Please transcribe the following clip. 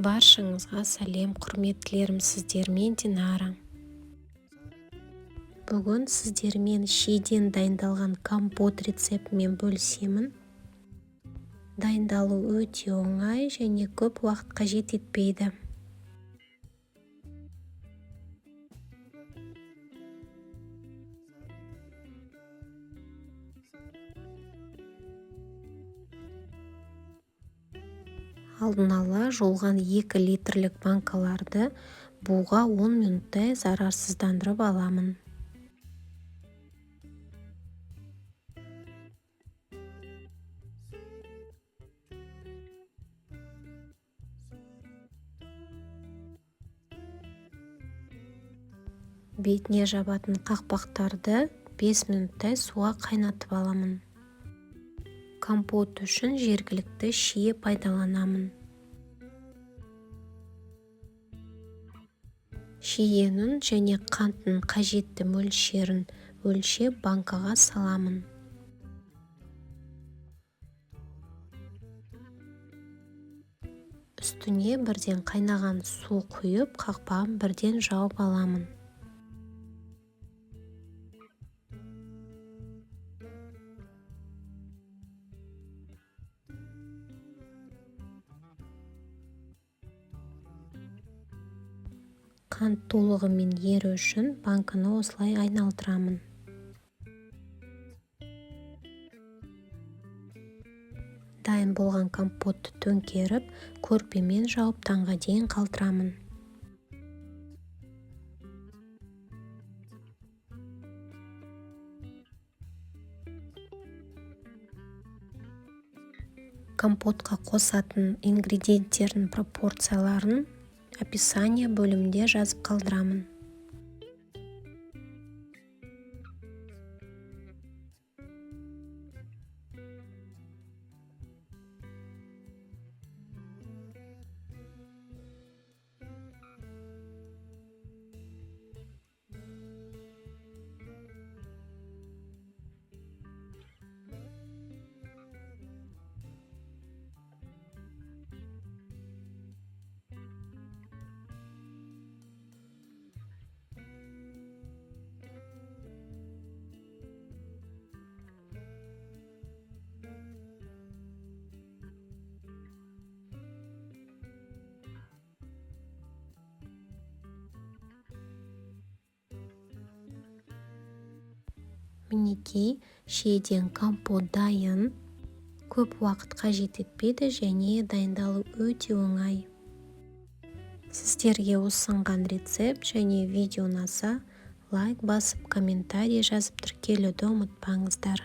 Баршаңызға сәлем, құрметтілерім, сіздермен Динара. Бүгін сіздермен шиеден дайындалған компот рецептімен бөлісемін. Дайындалу өте оңай және көп уақыт қажет етпейді. Алдын ала жуылған 2 литрлік банкаларды буға 10 минуттай зарарсыздандырып аламын. Бетіне жабатын қақпақтарды 5 минуттай суға қайнатып аламын. Компот үшін жергілікті шие пайдаланамын. Шиенің және қанттың қажетті мөлшерін өлшеп банкаға саламын. Үстіне бірден қайнаған су құйып, қақпағын бірден жауып аламын. Қант толығымен еру үшін банканы осылай айналдырамын. Дайын болған компотты төңкеріп, көрпемен жауып таңға дейін қалдырамын. Компотқа қосатын ингредиенттердің пропорцияларын описание бөлімінде жазып қалдырамын. Мінекей, шиеден компот дайын. Көп уақыт қажет етпейді және дайындалу өте оңай. Сіздерге ұсынған рецепт және видео ұнаса, лайк басып, комментарий жазып тіркелуді ұмытпаңыздар.